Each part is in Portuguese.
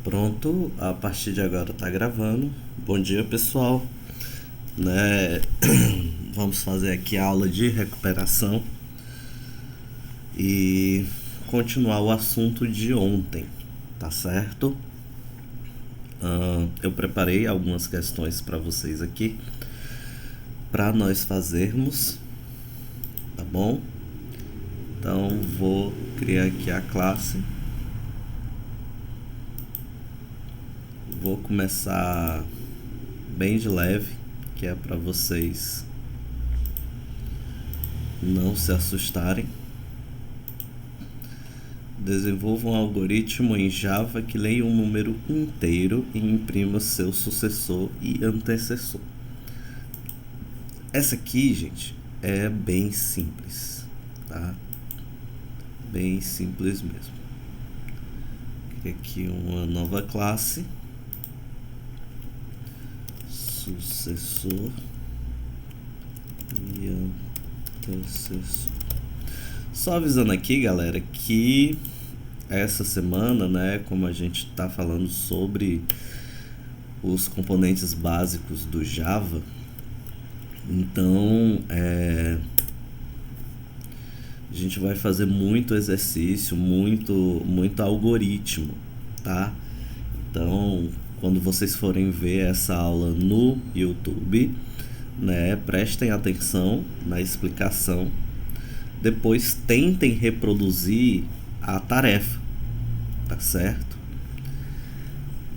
Pronto, a partir de agora tá gravando. Bom dia, pessoal. Né? Vamos fazer aqui a aula de recuperação e continuar o assunto de ontem, tá certo? Eu preparei algumas questões para vocês aqui para nós fazermos, tá bom? Então vou criar aqui a classe. Vou começar bem de leve, que é para vocês não se assustarem. Desenvolva um algoritmo em Java que leia um número inteiro e imprima seu sucessor e antecessor. Essa aqui, gente, é bem simples, tá? Bem simples mesmo. Criei aqui uma nova classe. Sucessor e antecessor. Só avisando aqui, galera, que essa semana, né, como a gente tá falando sobre os componentes básicos do Java, então a gente vai fazer muito exercício, muito algoritmo, tá? Então, quando vocês forem ver essa aula no YouTube, né, prestem atenção na explicação. Depois tentem reproduzir a tarefa, tá certo?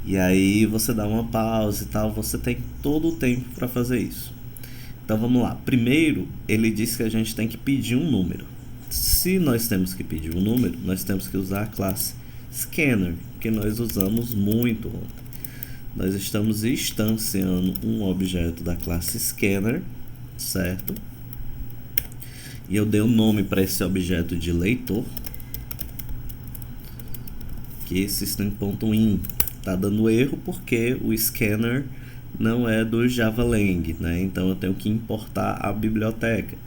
E aí você dá uma pausa e tal, você tem todo o tempo para fazer isso. Então vamos lá. Primeiro, ele diz que a gente tem que pedir um número. Se nós temos que pedir um número, nós temos que usar a classe Scanner, que nós usamos muito ontem. Nós estamos instanciando um objeto da classe Scanner, certo? E eu dei um nome para esse objeto de leitor, que é system.in. Tá dando erro porque o scanner não é do JavaLang, né? Então eu tenho que importar a biblioteca.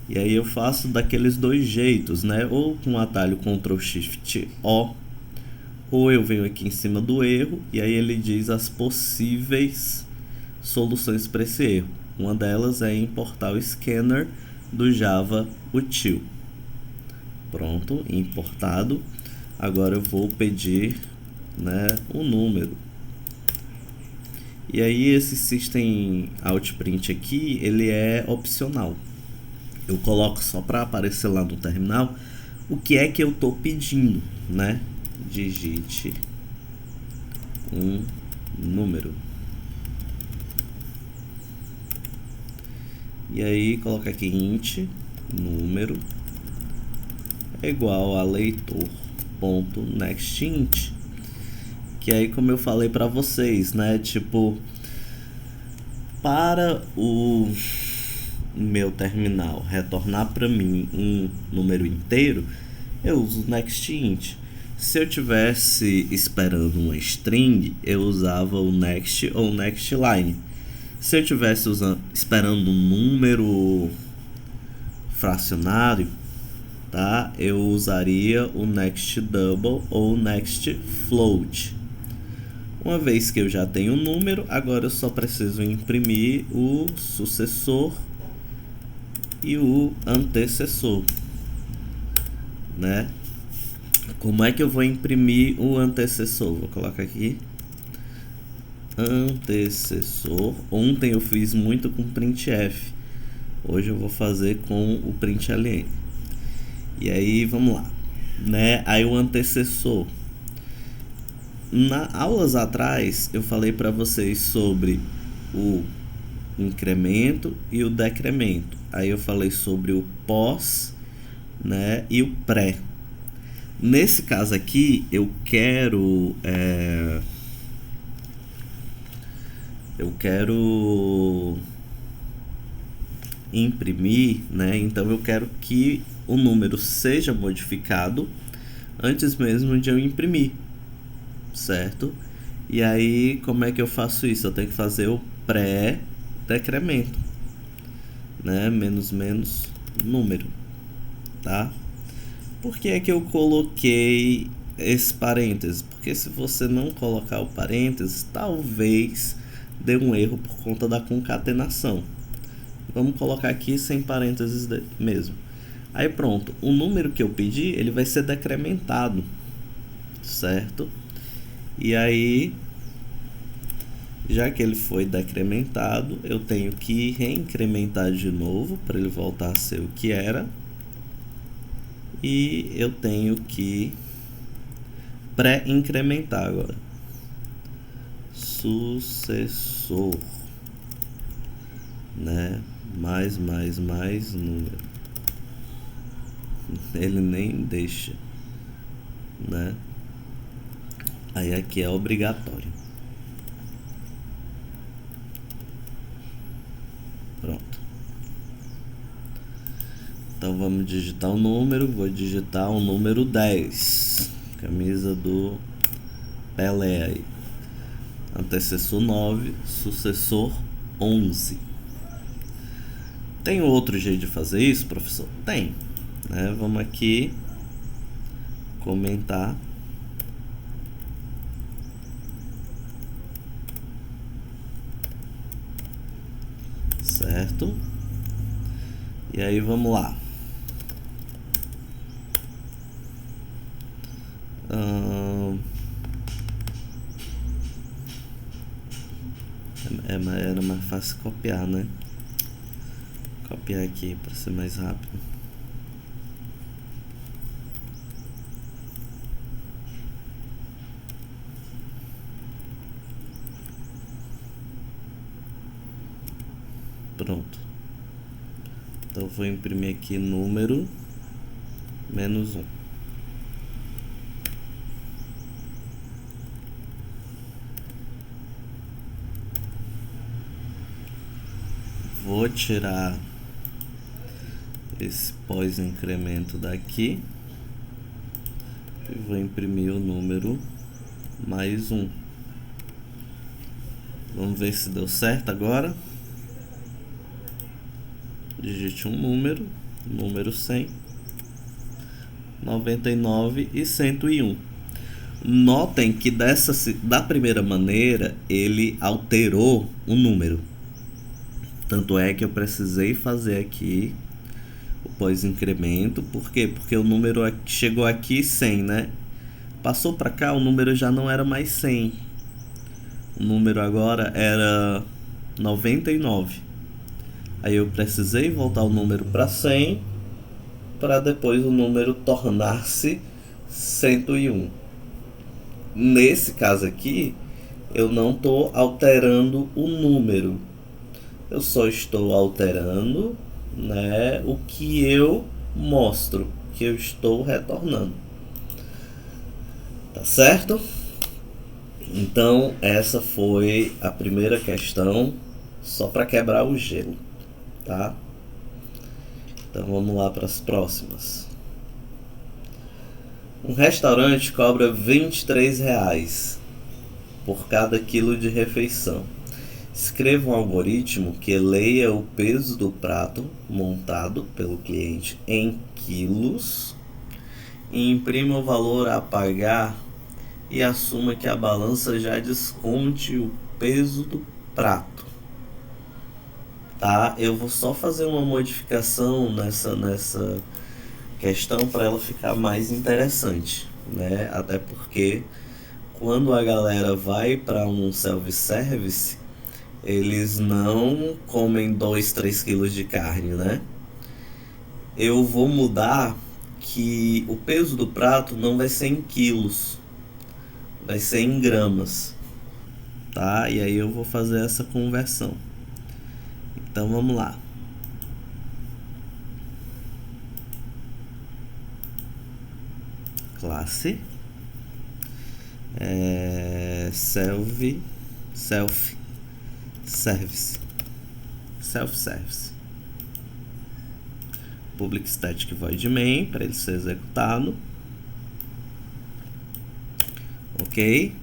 E aí eu faço daqueles dois jeitos, né? Ou com o atalho Ctrl+Shift+O, ou eu venho aqui em cima do erro e aí ele diz as possíveis soluções para esse erro. Uma delas é importar o scanner do Java Util. Pronto, importado. Agora eu vou pedir, né, um número. E aí esse system out print aqui, ele é opcional. Eu coloco só para aparecer lá no terminal o que é que eu estou pedindo, né? Digite um número. E aí coloca aqui int número é igual a leitor.nextInt, que aí, como eu falei para vocês, né, tipo, para o meu terminal retornar para mim um número inteiro, eu uso nextInt. Se eu tivesse esperando uma string, eu usava o next ou nextLine. Se eu tivesse esperando um número fracionário, tá? Eu usaria o next double ou next float. Uma vez que eu já tenho um número, agora eu só preciso imprimir o sucessor e o antecessor, né? Como é que eu vou imprimir o antecessor? Vou colocar aqui antecessor. Ontem eu fiz muito com printf, hoje eu vou fazer com o println. E aí vamos lá, né? Aí o antecessor, na aulas atrás eu falei para vocês sobre o incremento e o decremento. Aí eu falei sobre o pós, né, e o pré. Nesse caso aqui eu quero imprimir, né? Então eu quero que o número seja modificado antes mesmo de eu imprimir, certo? E aí como é que eu faço isso? Eu tenho que fazer o pré-decremento, né? Menos número, tá? Por que é que eu coloquei esse parênteses, porque se você não colocar o parênteses, talvez dê um erro por conta da concatenação. Vamos colocar aqui sem parênteses mesmo. Aí pronto, o número que eu pedi, ele vai ser decrementado, certo? E aí, já que ele foi decrementado, eu tenho que reincrementar de novo para ele voltar a ser o que era. E eu tenho que pré-incrementar agora. Sucessor, né? Mais número. Ele nem deixa, né? Aí aqui é obrigatório. Pronto. Então vamos digitar o número. Vou digitar o número 10. Camisa do Pelé aí. Antecessor 9, sucessor 11. Tem outro jeito de fazer isso, professor? Tem, né? Vamos aqui comentar. Certo? E aí vamos lá. Era mais fácil copiar, né? Copiar aqui para ser mais rápido. Pronto. Então vou imprimir aqui número -1. Vou tirar esse pós-incremento daqui e vou imprimir o número +1. Vamos ver se deu certo agora. Digite um número 100, 99 e 101. Notem que da primeira maneira ele alterou o número. Tanto é que eu precisei fazer aqui o pós-incremento. Por quê? Porque o número chegou aqui 100, né? Passou para cá, o número já não era mais 100. O número agora era 99. Aí eu precisei voltar o número para 100 para depois o número tornar-se 101. Nesse caso aqui, eu não estou alterando o número. Eu só estou alterando, né, o que eu mostro, que eu estou retornando. Tá certo? Então, essa foi a primeira questão, só para quebrar o gelo, tá? Então, vamos lá para as próximas. Um restaurante cobra R$23 por cada quilo de refeição. Escreva um algoritmo que leia o peso do prato montado pelo cliente em quilos e imprima o valor a pagar e assuma que a balança já desconte o peso do prato. Tá? Eu vou só fazer uma modificação nessa questão para ela ficar mais interessante, né? Até porque quando a galera vai para um self-service, eles não comem 2-3 quilos de carne, né? Eu vou mudar que o peso do prato não vai ser em quilos, vai ser em gramas, tá? E aí eu vou fazer essa conversão. Então vamos lá. Classe self-service public static void main para ele ser executado. Ok?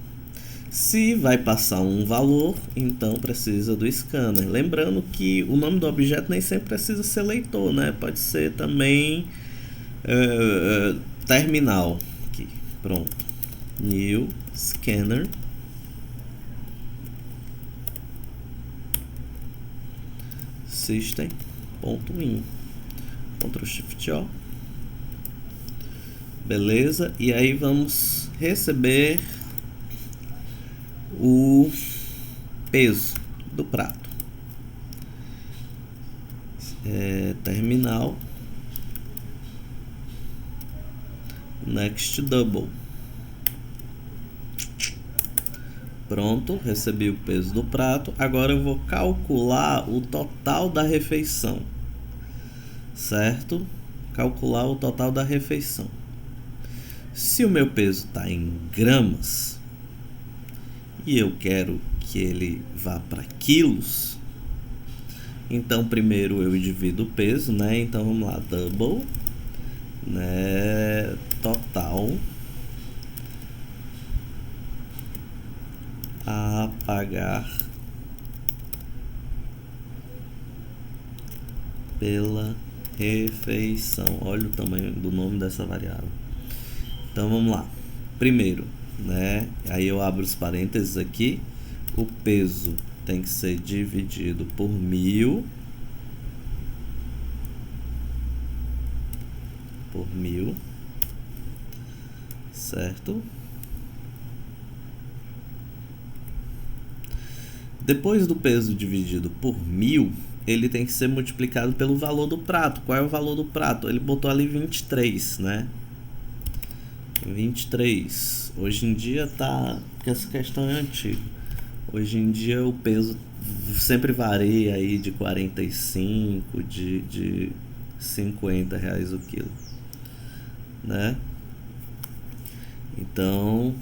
Se vai passar um valor, então precisa do scanner. Lembrando que o nome do objeto nem sempre precisa ser leitor, né? Pode ser também terminal. Aqui, Pronto. New Scanner. System.in. Ctrl Shift O. Beleza? E aí vamos receber o peso do prato. Terminal. Next Double. Pronto, recebi o peso do prato. Agora eu vou calcular o total da refeição. Certo? Calcular o total da refeição. Se o meu peso está em gramas e eu quero que ele vá para quilos, então primeiro eu divido o peso, né? Então vamos lá, double, né? Total a pagar pela refeição. Olha o tamanho do nome dessa variável. Então vamos lá. Primeiro, né? Aí eu abro os parênteses aqui. O peso tem que ser dividido por 1000. Por 1000. Certo? Depois do peso dividido por 1000, ele tem que ser multiplicado pelo valor do prato. Qual é o valor do prato? Ele botou ali 23, né? 23. Hoje em dia tá... Porque essa questão é antiga. Hoje em dia o peso sempre varia aí de 45, de 50 reais o quilo, né? Então,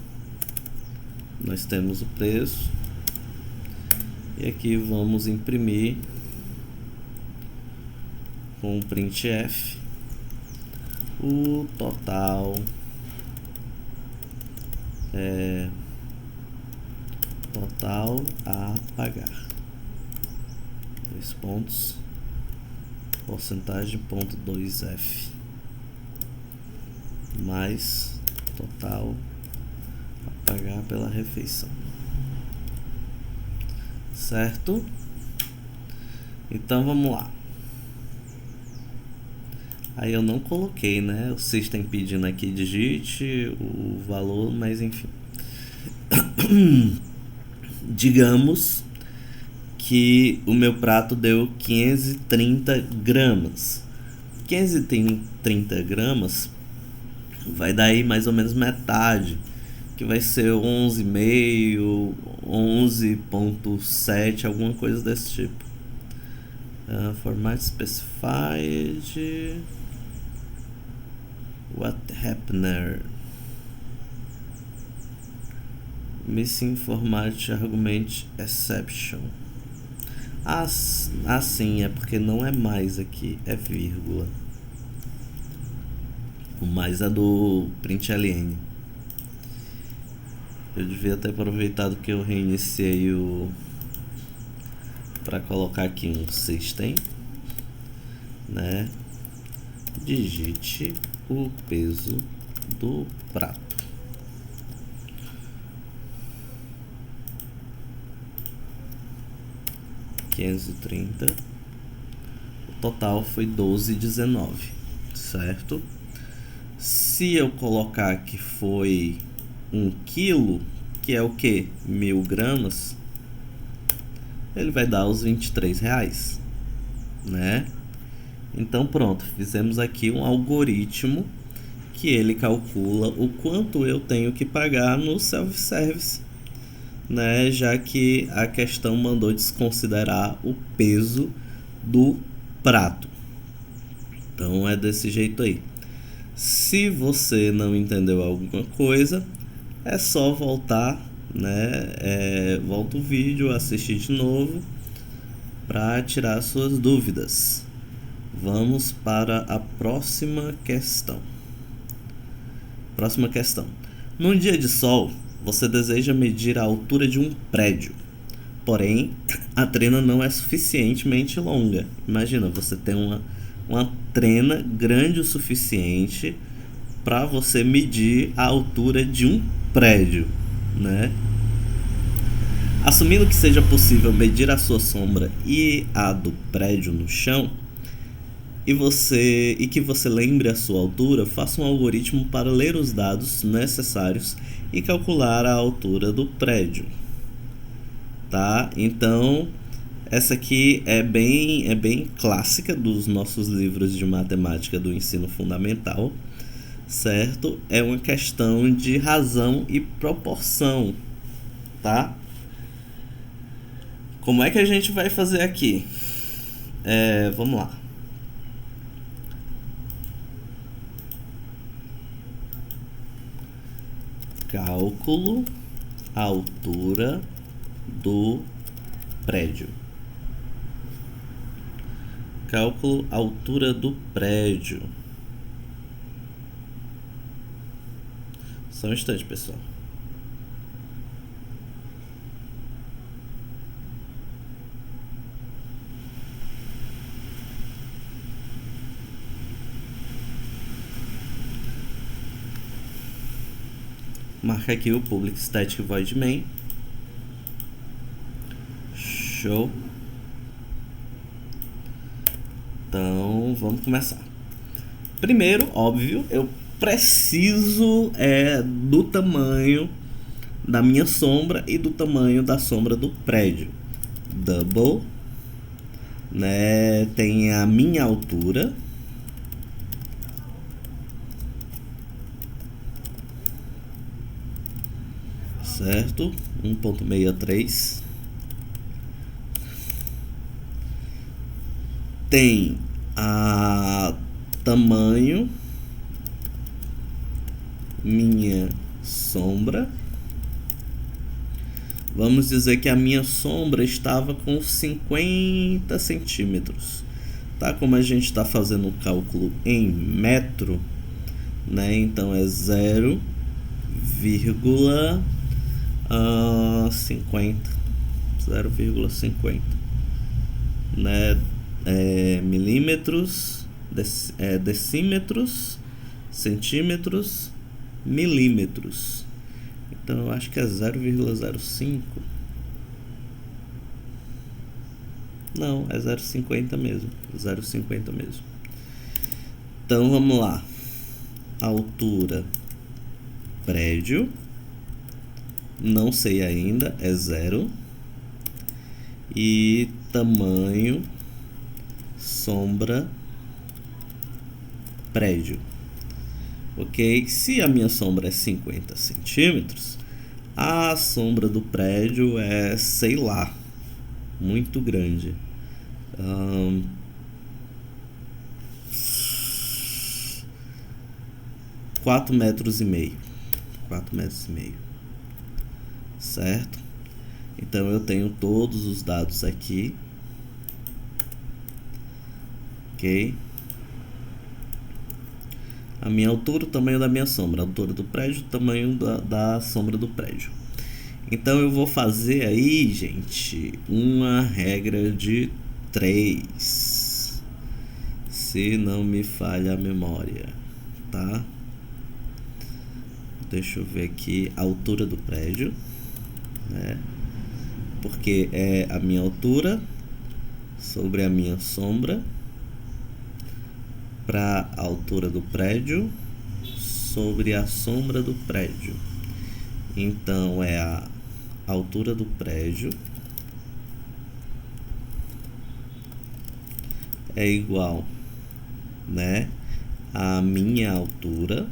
nós temos o preço. E aqui vamos imprimir com o printf o total total a pagar. 2 pontos, porcentagem ponto 2f mais total a pagar pela refeição. Certo? Então vamos lá. Aí eu não coloquei, né? O system pedindo aqui digite o valor, mas enfim. Digamos que o meu prato deu 530 gramas. 530 gramas vai dar aí mais ou menos metade, que vai ser 11,5, 11,7, alguma coisa desse tipo. Format specified. What happened? Missing format argument exception. Sim, é porque não é mais aqui, é vírgula. O mais é do println. Eu devia ter aproveitado que eu reiniciei o... para colocar aqui um system, né? Digite o peso do prato. $530. O total foi 12,19, certo? Se eu colocar que foi 1 quilo, que é o que? 1000 gramas, ele vai dar os R$23, né? Então pronto, fizemos aqui um algoritmo que ele calcula o quanto eu tenho que pagar no self-service, né? Já que a questão mandou desconsiderar o peso do prato. Então é desse jeito aí. Se você não entendeu alguma coisa, é só voltar, né? Volta o vídeo, assistir de novo para tirar suas dúvidas. Vamos para a próxima questão. Próxima questão. Num dia de sol, você deseja medir a altura de um prédio. Porém, a trena não é suficientemente longa. Imagina, você tem uma trena grande o suficiente para você medir a altura de um prédio, né? Assumindo que seja possível medir a sua sombra e a do prédio no chão, e que você lembre a sua altura, faça um algoritmo para ler os dados necessários e calcular a altura do prédio, tá? Então, essa aqui é bem clássica dos nossos livros de matemática do ensino fundamental, certo? É uma questão de razão e proporção, tá? Como é que a gente vai fazer aqui? Vamos lá. Cálculo altura do prédio. Cálculo altura do prédio. Só um instante, pessoal. Marca aqui o Public Static Void Main. Show. Então, vamos começar. Primeiro, óbvio, eu preciso do tamanho da minha sombra e do tamanho da sombra do prédio. Double, né? Tem a minha altura. Certo? 1.63. Tem a tamanho minha sombra. Vamos dizer que a minha sombra estava com 50 centímetros. Tá? Como a gente está fazendo o cálculo em metro, né? Então é 0,50. 0,50, né? Milímetros, decímetros, centímetros, milímetros. Então eu acho que é 0,05. Não, é 0,50 mesmo. 0,50 mesmo. Então vamos lá. Altura prédio. Não sei ainda, é 0. E tamanho sombra prédio. Ok? Se a minha sombra é 50 centímetros, a sombra do prédio é, sei lá, muito grande. 4,5 metros. 4,5 metros. Certo? Então eu tenho todos os dados aqui. Ok? A minha altura, o tamanho da minha sombra, a altura do prédio, o tamanho da sombra do prédio. Então eu vou fazer aí, gente, uma regra de 3, se não me falha a memória, tá? Deixa eu ver aqui a altura do prédio, né? Porque é a minha altura sobre a minha sombra para a altura do prédio sobre a sombra do prédio. Então é a altura do prédio é igual, né, a minha altura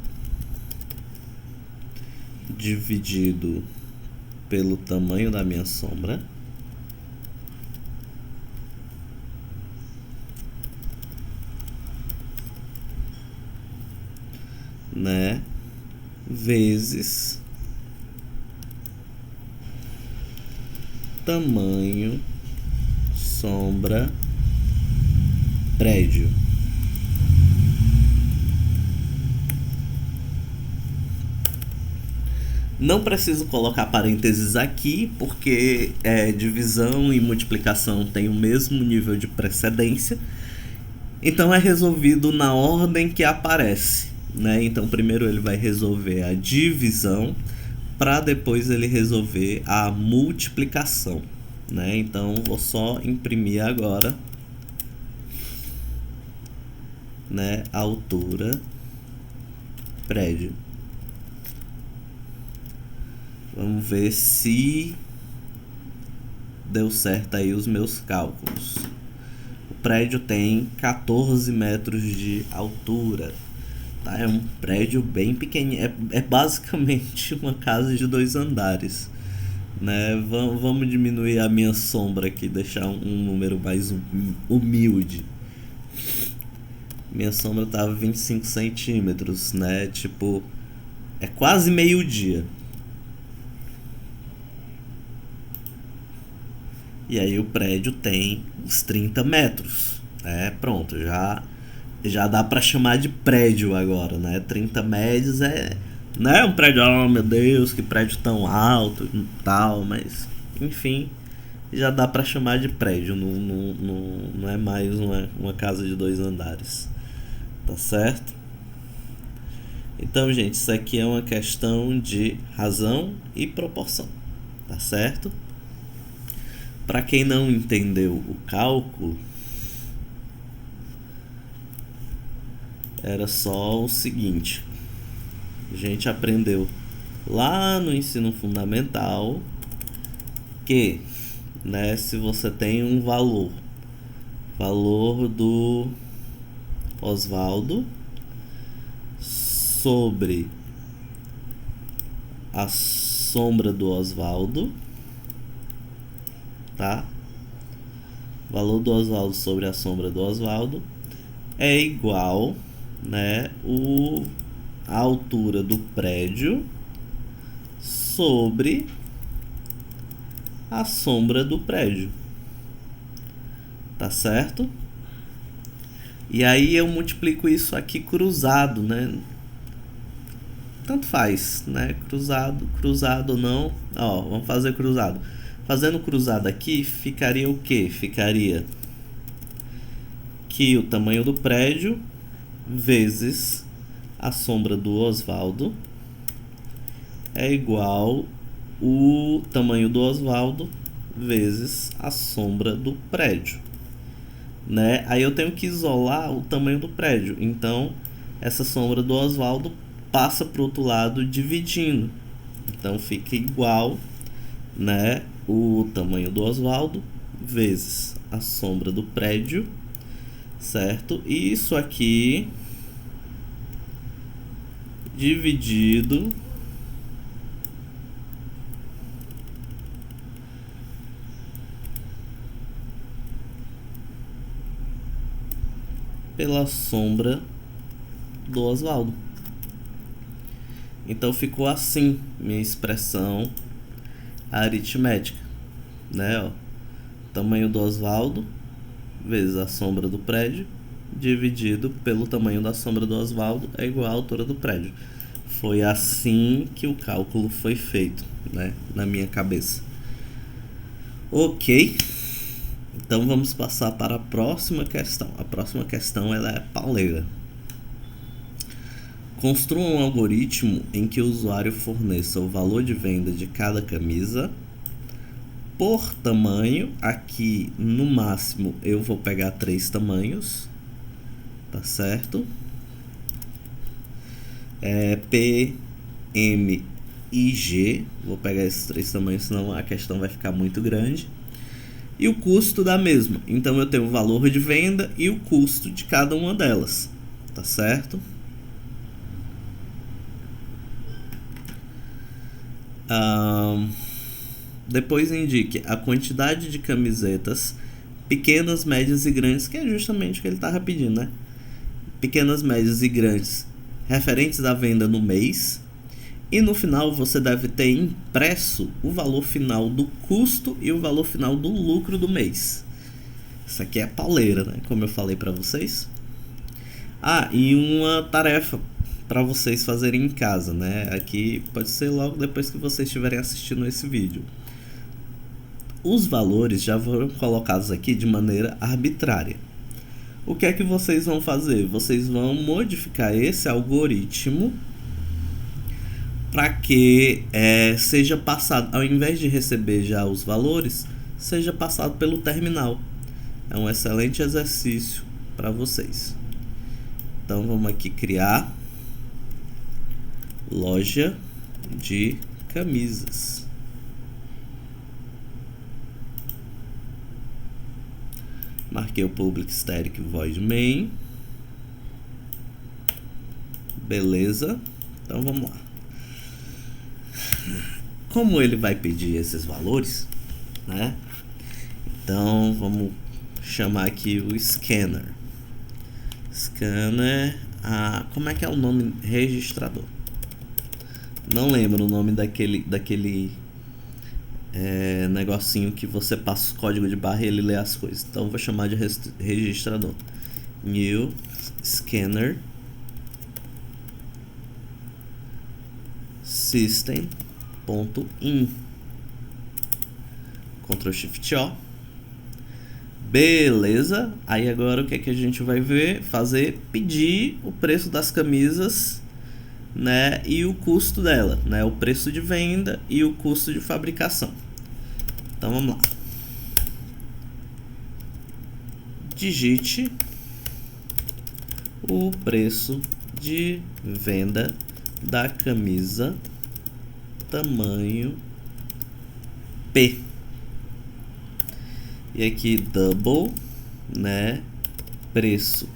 dividido pelo tamanho da minha sombra, né, vezes tamanho sombra prédio. Não preciso colocar parênteses aqui, porque divisão e multiplicação têm o mesmo nível de precedência. Então é resolvido na ordem que aparece, né? Então primeiro ele vai resolver a divisão para depois ele resolver a multiplicação, né? Então vou só imprimir agora, né, altura prédio. Vamos ver se deu certo aí os meus cálculos. O prédio tem 14 metros de altura, tá? É um prédio bem pequenininho, é basicamente uma casa de 2 andares, né? Vamos diminuir a minha sombra aqui, deixar um número mais humilde. Minha sombra tava 25 centímetros, né? Tipo, é quase meio-dia. E aí o prédio tem uns 30 metros. Pronto, já dá pra chamar de prédio agora, né? 30 metros não é um prédio, oh meu Deus, que prédio tão alto e tal, mas enfim, já dá pra chamar de prédio, não é mais uma casa de 2 andares, tá certo? Então, gente, isso aqui é uma questão de razão e proporção, tá certo? Para quem não entendeu o cálculo, era só o seguinte: a gente aprendeu lá no ensino fundamental que, né, se você tem um valor do Osvaldo sobre a sombra do Osvaldo, tá? Valor do Osvaldo sobre a sombra do Osvaldo é igual, né, a altura do prédio sobre a sombra do prédio, tá certo? E aí eu multiplico isso aqui cruzado, né? Tanto faz, né? Cruzado ou não. Ó, vamos fazer cruzado. Fazendo cruzado aqui, ficaria o quê? Ficaria que o tamanho do prédio vezes a sombra do Osvaldo é igual o tamanho do Osvaldo vezes a sombra do prédio, né? Aí eu tenho que isolar o tamanho do prédio. Então, essa sombra do Osvaldo passa para o outro lado dividindo. Então, fica igual, né, o tamanho do Osvaldo vezes a sombra do prédio, certo? E isso aqui dividido pela sombra do Osvaldo. Então ficou assim minha expressão aritmética, né? Ó, tamanho do Osvaldo vezes a sombra do prédio dividido pelo tamanho da sombra do Osvaldo é igual à altura do prédio. Foi assim que o cálculo foi feito, né, na minha cabeça. Ok, então vamos passar para a próxima questão. A próxima questão ela é pauleira. Construa um algoritmo em que o usuário forneça o valor de venda de cada camisa por tamanho. Aqui no máximo eu vou pegar 3 tamanhos, tá certo? P, M e G. Vou pegar esses 3 tamanhos, senão a questão vai ficar muito grande. E o custo da mesma. Então eu tenho o valor de venda e o custo de cada uma delas, tá certo? Depois indique a quantidade de camisetas pequenas, médias e grandes, que é justamente o que ele está pedindo, né? Pequenas, médias e grandes referentes à venda no mês. E no final você deve ter impresso o valor final do custo e o valor final do lucro do mês. Isso aqui é pauleira, né? Como eu falei para vocês. E uma tarefa para vocês fazerem em casa, né? Aqui pode ser logo depois que vocês estiverem assistindo esse vídeo. Os valores já foram colocados aqui de maneira arbitrária. O que é que vocês vão fazer? Vocês vão modificar esse algoritmo para que seja passado, ao invés de receber já os valores, seja passado pelo terminal. É um excelente exercício para vocês. Então vamos aqui criar loja de camisas. Marquei o public static void main. Beleza. Então vamos lá. Como ele vai pedir esses valores, né? Então vamos chamar aqui o scanner. Scanner, como é que é o nome? Registrador. Não lembro o nome daquele negocinho que você passa o código de barra e ele lê as coisas. Então vou chamar de registrador. New scanner system.in. Ctrl Shift O. Beleza. Aí agora o que é que a gente vai fazer? Pedir o preço das camisas, né, e o custo dela, né, o preço de venda e o custo de fabricação. Então vamos lá. Digite o preço de venda da camisa tamanho P. E aqui double, né, preço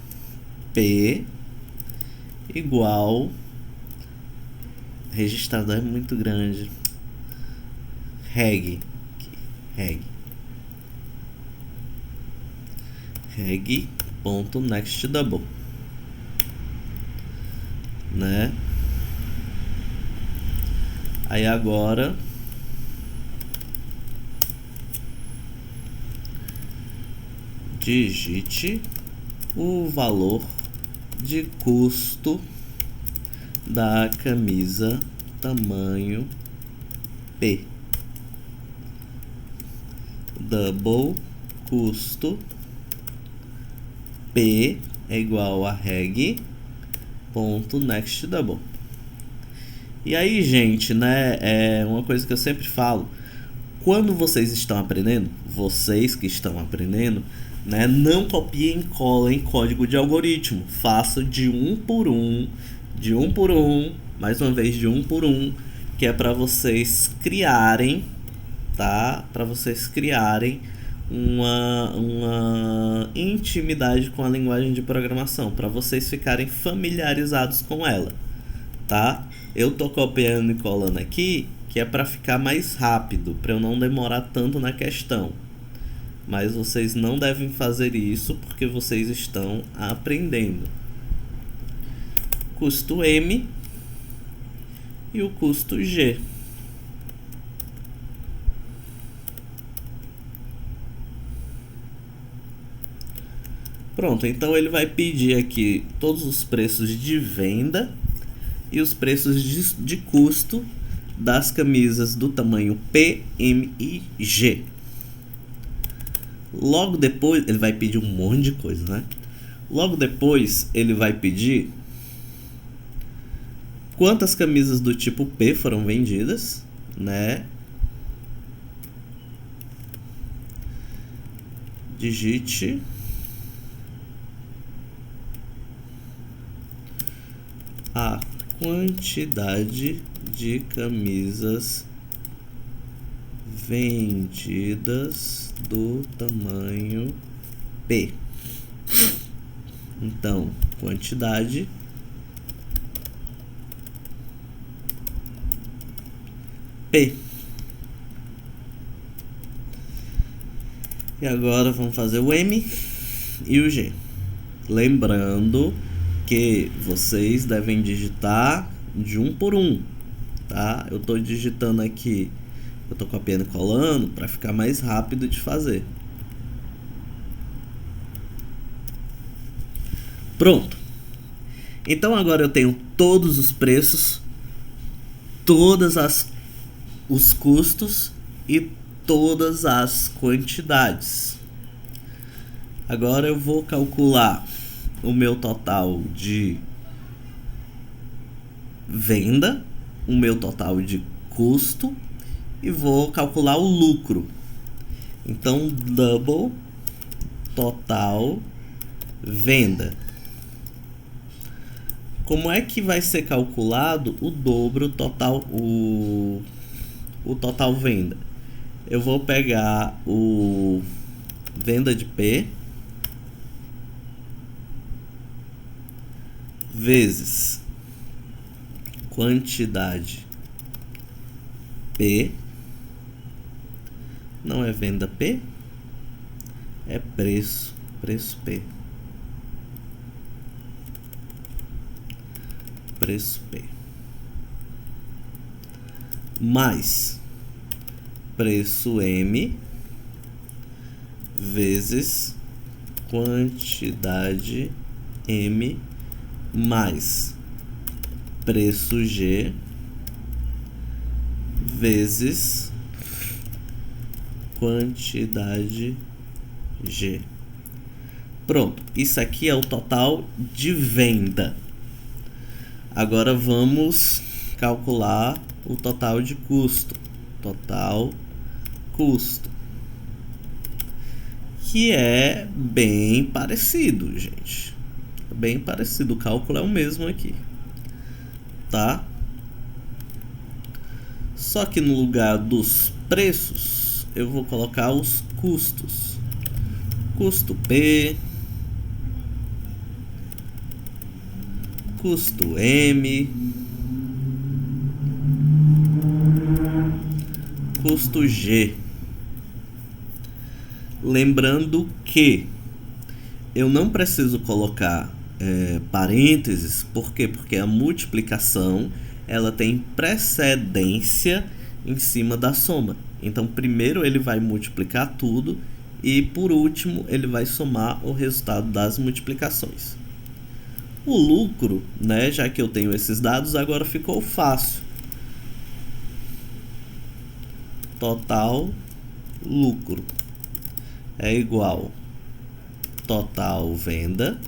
P igual, registrador é muito grande, reg ponto next double, né? Aí agora digite o valor de custo da camisa tamanho P. Double custo P é igual a reg ponto next double. E aí, gente, né, é uma coisa que eu sempre falo: quando vocês estão aprendendo, vocês que estão aprendendo, né, não copiem e colem código de algoritmo. Faça de um por um, mais uma vez de um por um, que é para vocês criarem, tá? Para vocês criarem uma intimidade com a linguagem de programação, para vocês ficarem familiarizados com ela, tá? Eu tô copiando e colando aqui, que é para ficar mais rápido, para eu não demorar tanto na questão. Mas vocês não devem fazer isso porque vocês estão aprendendo. Custo M e o custo G. Pronto, então ele vai pedir aqui todos os preços de venda e os preços de custo das camisas do tamanho P, M e G. Logo depois, ele vai pedir um monte de coisa, né? Logo depois, ele vai pedir quantas camisas do tipo P foram vendidas, né? Digite a quantidade de camisas vendidas do tamanho P. Então, quantidade P. E agora vamos fazer o M e o G. Lembrando que vocês devem digitar de um por um, tá? Eu tô digitando aqui, eu tô copiando e colando para ficar mais rápido de fazer. Pronto. Então agora eu tenho todos os preços, os custos e todas as quantidades. Agora eu vou calcular o meu total de venda, o meu total de custo e vou calcular o lucro. Então, double total venda. Como é que vai ser calculado o dobro total, o total venda? Eu vou pegar o venda de P vezes quantidade P, não é venda P, é preço P. Preço P. Mais preço M vezes quantidade M mais preço G vezes quantidade G. Pronto, isso aqui é o total de venda. Agora vamos calcular o total de custo. Total custo. Que é bem parecido, gente. Bem parecido. O cálculo é o mesmo aqui. Tá? Só que no lugar dos preços, eu vou colocar os custos. Custo P, custo M, custo G. Lembrando que eu não preciso colocar parênteses, por quê? Porque a multiplicação ela tem precedência em cima da soma. Então, primeiro ele vai multiplicar tudo e, por último, ele vai somar o resultado das multiplicações. O lucro, né, já que eu tenho esses dados, agora ficou fácil. Total lucro é igual total venda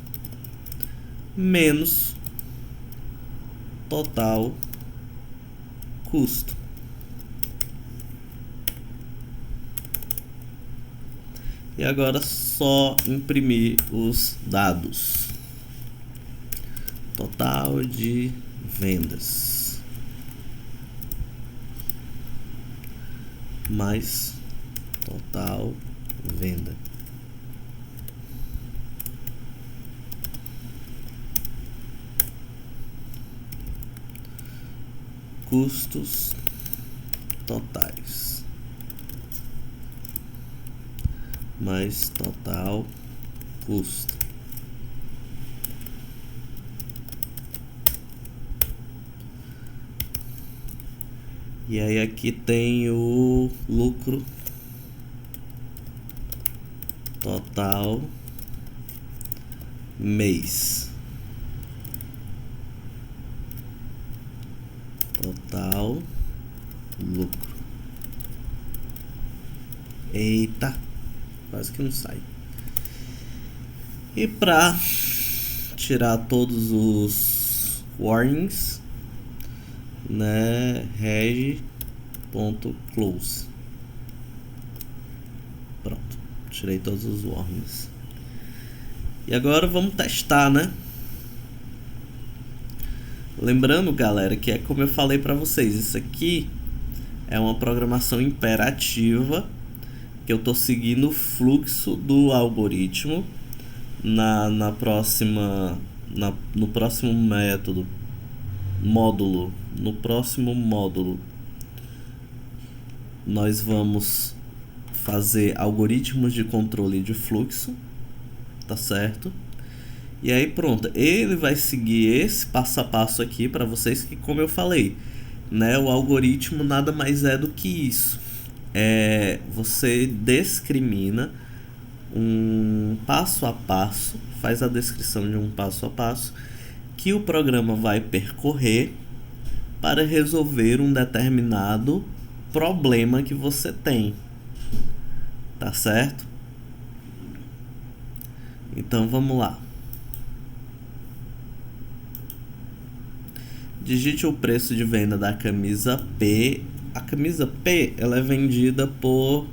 menos total custo. E agora só imprimir os dados. Total de vendas mais total venda. Custos totais mais total custo. E aí aqui tem o lucro total mês. Total lucro. Eita, quase que não sai. E para tirar todos os warnings, né, reg.close. Pronto, tirei todos os warnings. E agora vamos testar, né? Lembrando, galera, que é como eu falei para vocês, isso aqui é uma programação imperativa que eu tô seguindo o fluxo do algoritmo no próximo módulo. No próximo módulo nós vamos fazer algoritmos de controle de fluxo, tá certo? E aí pronto, ele vai seguir esse passo a passo aqui para vocês, que como eu falei, né, o algoritmo nada mais é do que isso. Você discrimina um passo a passo, faz a descrição de um passo a passo que o programa vai percorrer para resolver um determinado problema que você tem, tá certo? Então vamos lá. Digite o preço de venda da camisa P. A camisa P, ela é vendida por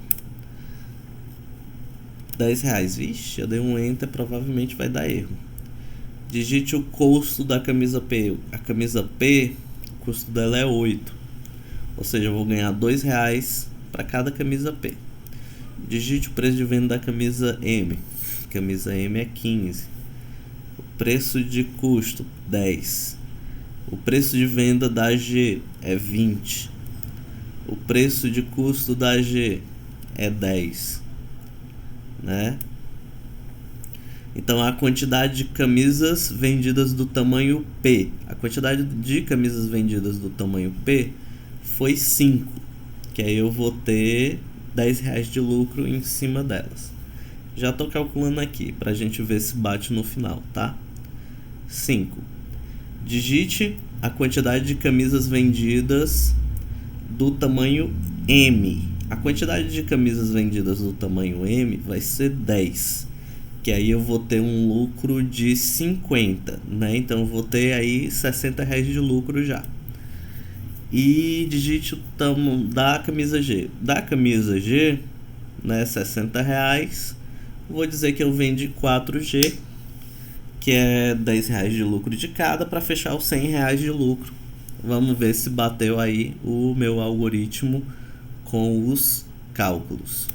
R$10. Vixe, eu dei um enter, provavelmente vai dar erro. Digite o custo da camisa P. A camisa P, o custo dela é 8. Ou seja, eu vou ganhar R$2 para cada camisa P. Digite o preço de venda da camisa M. Camisa M é 15. O preço de custo, 10. O preço de venda da G é 20. O preço de custo da G é 10, né? Então a quantidade de camisas vendidas do tamanho P. A quantidade de camisas vendidas do tamanho P foi 5. Que aí eu vou ter R$10 de lucro em cima delas. Já estou calculando aqui para a gente ver se bate no final, tá? 5. Digite a quantidade de camisas vendidas do tamanho M. A quantidade de camisas vendidas do tamanho M vai ser 10. Que aí eu vou ter um lucro de 50, né? Então eu vou ter aí R$60 de lucro já. E digite o tamanho da camisa G. Da camisa G, né, R$60. Vou dizer que eu vendi 4G, que é R$10 de lucro de cada, para fechar os R$100 de lucro. Vamos ver se bateu aí o meu algoritmo com os cálculos.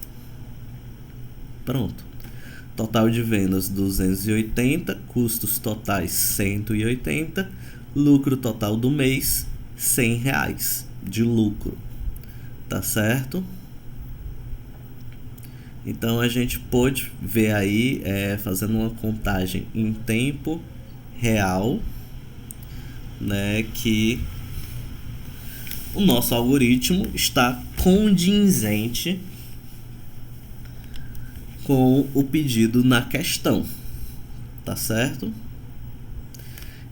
Pronto. Total de vendas 280, custos totais 180, lucro total do mês R$100 de lucro. Tá certo? Então a gente pôde ver aí, fazendo uma contagem em tempo real, né, que o nosso algoritmo está condizente com o pedido na questão, tá certo?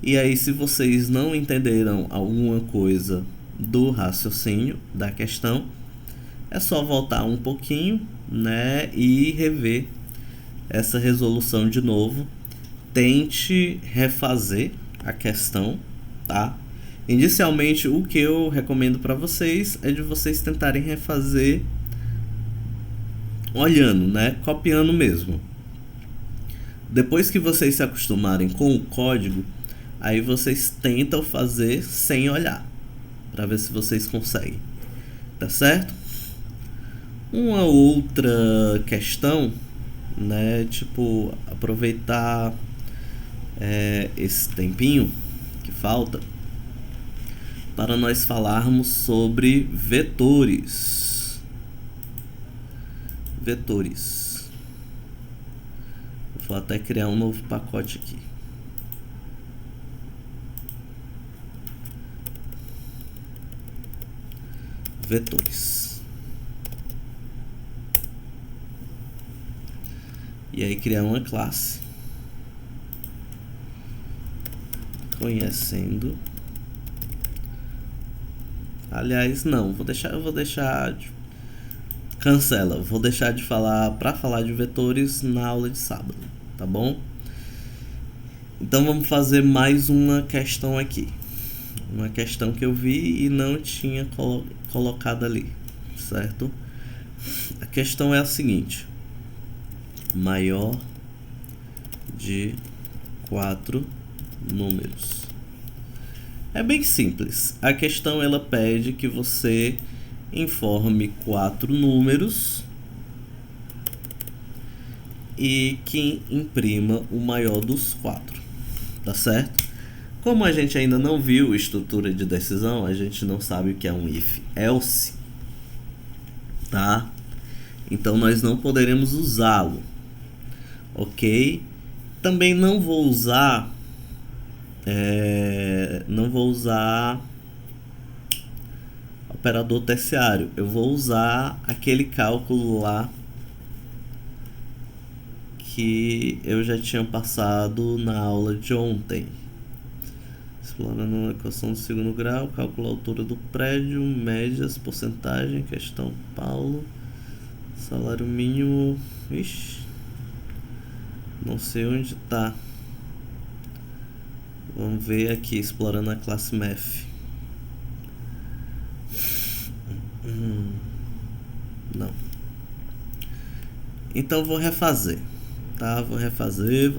E aí, se vocês não entenderam alguma coisa do raciocínio da questão, é só voltar um pouquinho, né, e rever essa resolução de novo. Tente refazer a questão, tá? Inicialmente, o que eu recomendo para vocês é de vocês tentarem refazer olhando, né? Copiando mesmo. Depois que vocês se acostumarem com o código, aí vocês tentam fazer sem olhar, para ver se vocês conseguem, tá certo? Uma outra questão, né? Tipo, aproveitar esse tempinho que falta para nós falarmos sobre vetores. Vetores. Vou até criar um novo pacote aqui. Vetores. E aí criar uma classe. Conhecendo. Aliás, não, eu vou deixar cancela, vou deixar de falar para falar de vetores na aula de sábado, tá bom? Então vamos fazer mais uma questão aqui. Uma questão que eu vi e não tinha colocado ali, certo? A questão é a seguinte: maior de 4 números. É bem simples. A questão ela pede que você informe 4 números e que imprima o maior dos 4, tá certo? Como a gente ainda não viu estrutura de decisão, a gente não sabe o que é um if else, tá? Então nós não poderemos usá-lo, ok? Também não vou usar operador terciário. Eu vou usar aquele cálculo lá que eu já tinha passado na aula de ontem. Explorando uma equação do segundo grau, cálculo a altura do prédio, médias, porcentagem, questão Paulo, salário mínimo, Não sei onde tá. Vamos ver aqui, explorando a classe Math. Não. Então vou refazer, tá? Vou refazer.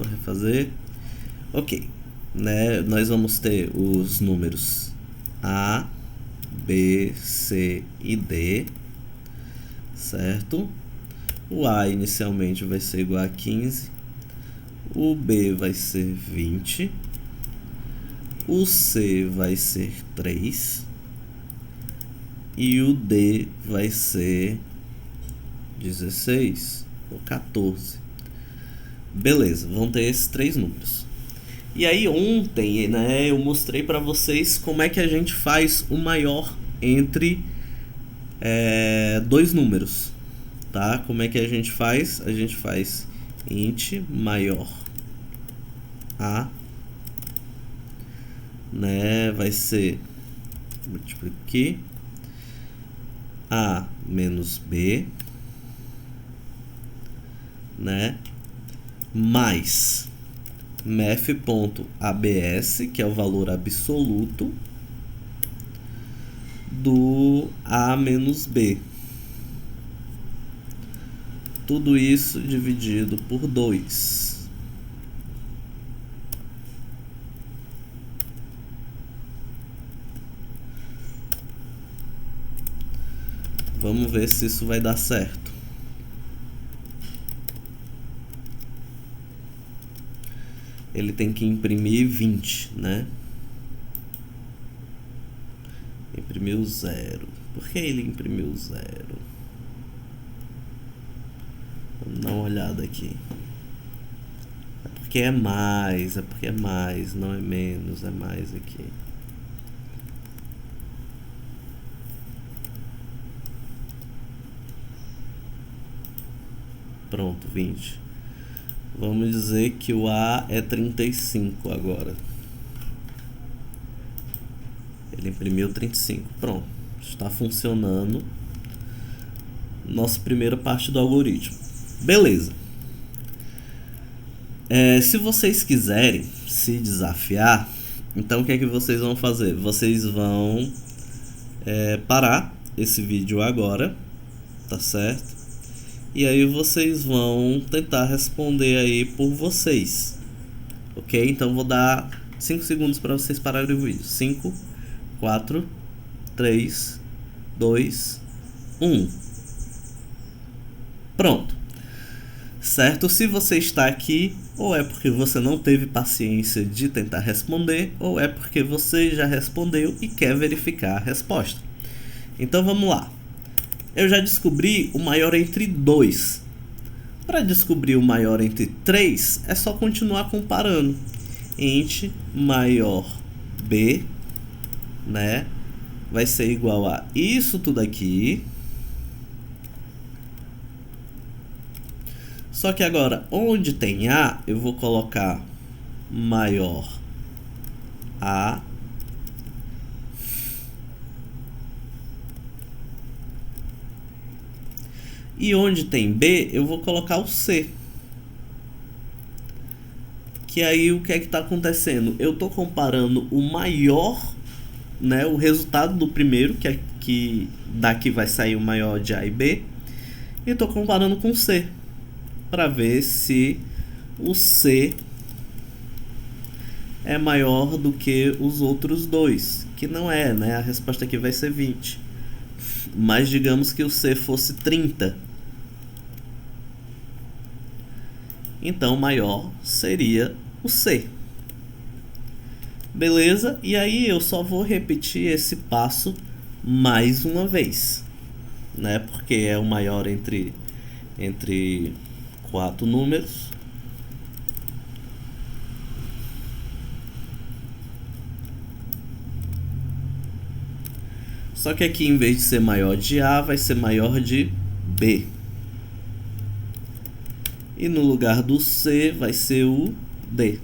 Ok, né? Nós vamos ter os números A, B, C e D, certo? O A inicialmente vai ser igual a 15, o B vai ser 20, o C vai ser 3 e o D vai ser 16 ou 14. Beleza, vão ter esses três números. E aí ontem, né, eu mostrei para vocês como é que a gente faz o maior entre dois números, tá? Como é que a gente faz? A gente faz int maior a, né, vai ser, multiplica aqui, a menos b, né, mais math.abs, que é o valor absoluto do a menos b. Tudo isso dividido por 2. Vamos ver se isso vai dar certo. Ele tem que imprimir 20, né? Imprimiu 0. Por que ele imprimiu 0? Vamos dar uma olhada aqui. É porque é mais, não é menos, é mais aqui. Pronto, 20. Vamos dizer que o A é 35 agora. Ele imprimiu 35. Pronto. Está funcionando. Nossa primeira parte do algoritmo. Beleza. Se vocês quiserem se desafiar, então o que é que vocês vão fazer? Vocês vão parar esse vídeo agora, tá certo? E aí vocês vão tentar responder aí por vocês, ok? Então vou dar 5 segundos para vocês pararem o vídeo. 5, 4, 3, 2, 1. Pronto. Certo? Se você está aqui, ou é porque você não teve paciência de tentar responder, ou é porque você já respondeu e quer verificar a resposta. Então vamos lá. Eu já descobri o maior entre 2. Para descobrir o maior entre 3, é só continuar comparando. Int maior b, né, vai ser igual a isso tudo aqui. Só que agora, onde tem A, eu vou colocar maior A e onde tem B, eu vou colocar o C. Que aí o que é que está acontecendo? Eu estou comparando o maior, né, o resultado do primeiro, que daqui vai sair o maior de A e B, e estou comparando com o C, para ver se o C é maior do que os outros dois, que não é, né? A resposta aqui vai ser 20. Mas digamos que o C fosse 30. Então o maior seria o C. Beleza? E aí eu só vou repetir esse passo mais uma vez, né? Porque é o maior entre 4 números. Só que aqui, em vez de ser maior de A, vai ser maior de B. E no lugar do C vai ser o D.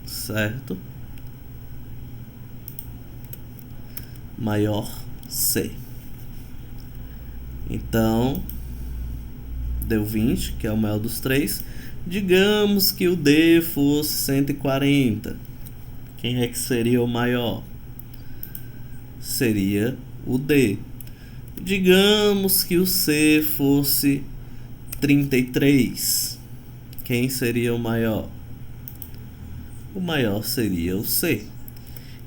Certo? Maior C. Então, deu 20, que é o maior dos três. Digamos que o D fosse 140. Quem é que seria o maior? Seria o D. Digamos que o C fosse 33. Quem seria o maior? O maior seria o C.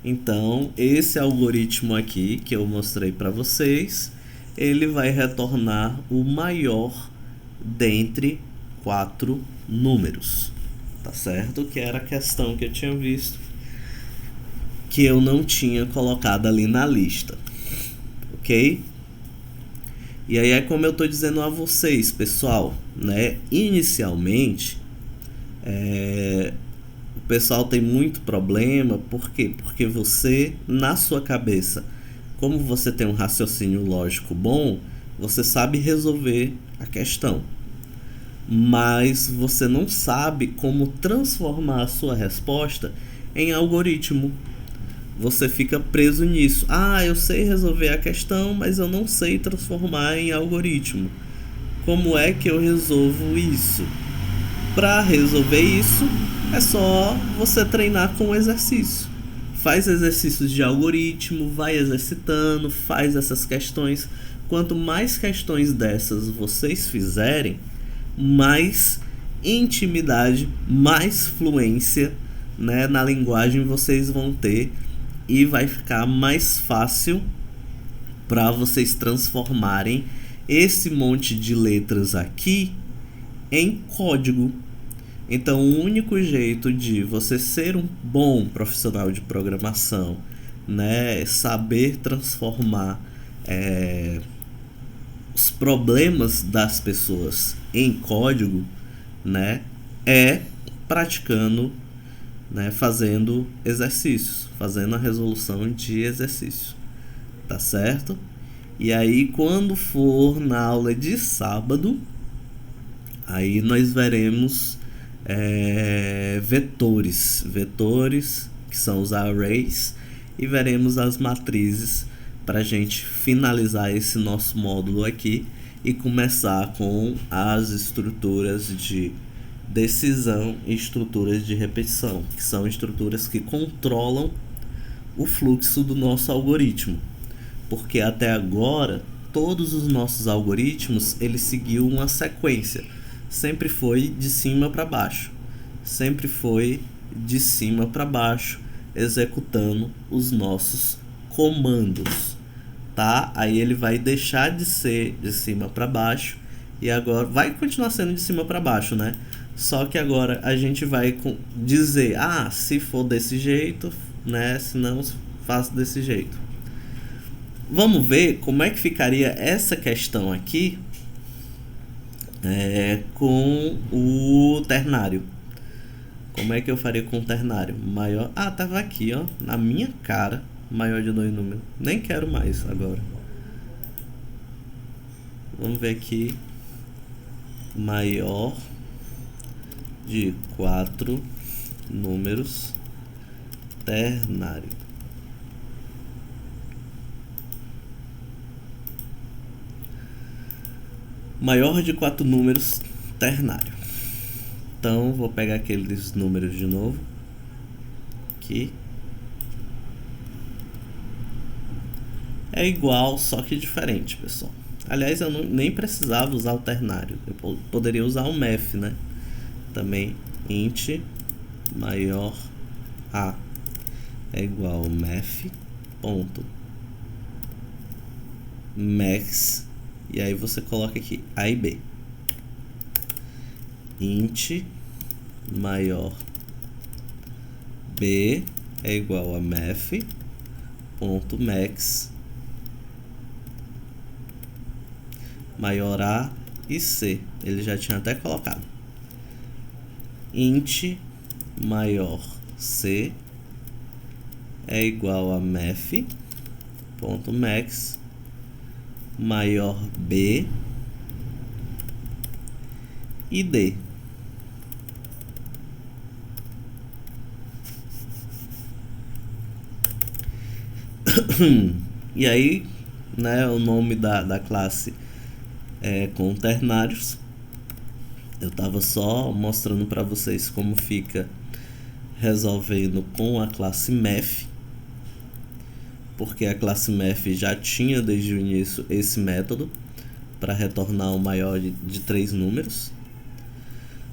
Então, esse algoritmo aqui que eu mostrei para vocês, ele vai retornar o maior dentre 4 números, tá certo? Que era a questão que eu tinha visto, que eu não tinha colocado ali na lista, ok? E aí é como eu tô dizendo a vocês, pessoal, né? Inicialmente, o pessoal tem muito problema, por quê? Porque você, na sua cabeça, como você tem um raciocínio lógico bom, você sabe resolver a questão, mas você não sabe como transformar a sua resposta em algoritmo. Você fica preso nisso. Ah, eu sei resolver a questão, mas eu não sei transformar em algoritmo. Como é que eu resolvo isso? Para resolver isso, é só você treinar com exercício. Faz exercícios de algoritmo, vai exercitando, faz essas questões. Quanto mais questões dessas vocês fizerem, mais intimidade, mais fluência, né, na linguagem vocês vão ter, e vai ficar mais fácil para vocês transformarem esse monte de letras aqui em código. Então, o único jeito de você ser um bom profissional de programação, né, saber transformar os problemas das pessoas em código, né, é praticando, né, fazendo exercícios, fazendo a resolução de exercício, tá certo? E aí, quando for na aula de sábado, aí nós veremos vetores, que são os arrays, e veremos as matrizes para a gente finalizar esse nosso módulo aqui e começar com as estruturas de decisão e estruturas de repetição, que são estruturas que controlam o fluxo do nosso algoritmo, porque até agora todos os nossos algoritmos eles seguiam uma sequência, sempre foi de cima para baixo, executando os nossos comandos, tá? Aí ele vai deixar de ser de cima para baixo e agora vai continuar sendo de cima para baixo, né? Só que agora a gente vai dizer, se for desse jeito, né? Se não, faço desse jeito. Vamos ver como é que ficaria essa questão aqui com o ternário. Como é que eu faria com o ternário? Maior. Tava aqui, ó, na minha cara. Maior de 2 números. Nem quero mais agora. Vamos ver aqui. Maior de 4 números. Ternário. Maior de 4 números. Ternário. Então, vou pegar aqueles números de novo. Aqui. É igual, só que diferente, pessoal. Aliás, eu nem precisava usar o ternário. Eu poderia usar o math, né? Também, int maior a é igual a math ponto max. E aí você coloca aqui A e B. Int maior B é igual a math ponto max maior A e C. Ele já tinha até colocado. Int maior C é igual a math ponto max maior B e D. E aí, né, o nome da classe é com ternários, Eu estava só mostrando para vocês como fica resolvendo com a classe Math, porque a classe Math já tinha desde o início esse método para retornar o maior de 3 números.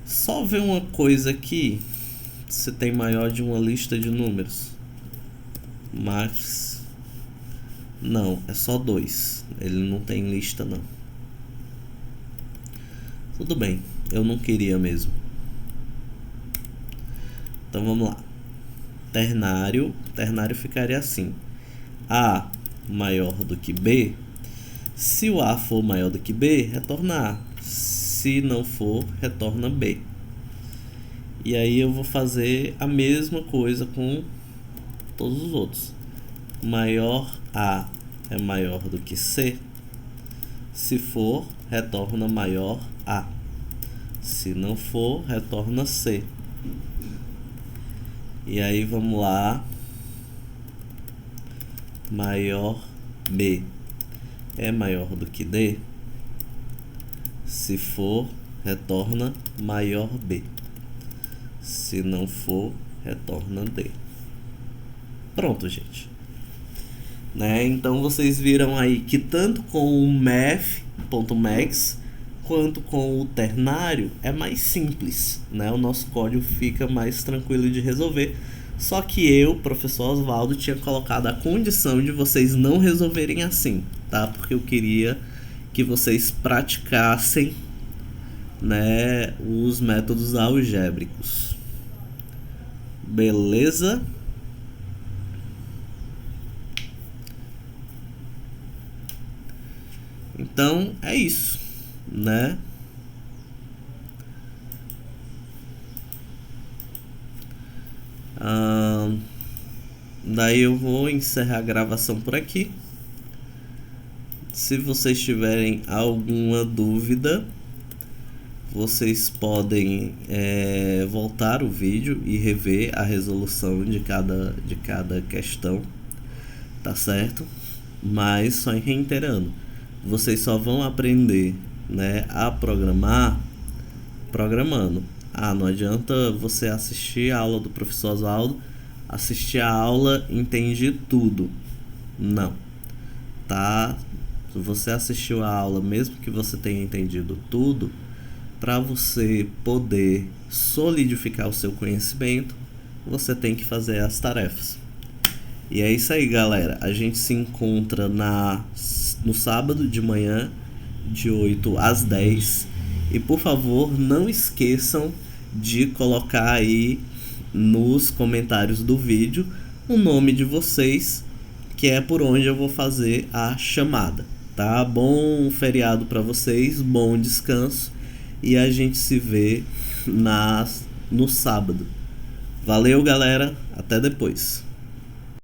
Só ver uma coisa aqui, você tem maior de uma lista de números. Max, não, é só 2, ele não tem lista não. Tudo bem, eu não queria mesmo. Então vamos lá. Ternário ficaria assim: A maior do que B. Se o A for maior do que B, retorna A. Se não for, retorna B. E aí eu vou fazer a mesma coisa com todos os outros. Maior A é maior do que C. Se for, retorna maior A. Se não for, retorna C. E aí vamos lá. Maior B é maior do que D. Se for, retorna maior B. Se não for, retorna D. Pronto, gente. Né? Então vocês viram aí que tanto com o math.max quanto com o ternário é mais simples, né? O nosso código fica mais tranquilo de resolver. Só que eu, professor Oswaldo, tinha colocado a condição de vocês não resolverem assim, tá? Porque eu queria que vocês praticassem, né, os métodos algébricos. Beleza? Então é isso, né? Daí eu vou encerrar a gravação por aqui. Se vocês tiverem alguma dúvida, vocês podem voltar o vídeo e rever a resolução de cada questão, tá certo? Mas só reiterando, vocês só vão aprender, né, a programar programando. Não adianta você assistir a aula do professor Oswaldo, assistir a aula, entende tudo. Não, tá? Se você assistiu a aula, mesmo que você tenha entendido tudo, para você poder solidificar o seu conhecimento, você tem que fazer as tarefas. E é isso aí, galera. A gente se encontra no sábado de manhã, de 8 às 10. E por favor, não esqueçam de colocar aí nos comentários do vídeo o nome de vocês, que é por onde eu vou fazer a chamada, tá? Bom feriado para vocês, bom descanso e a gente se vê no sábado. Valeu, galera, até depois.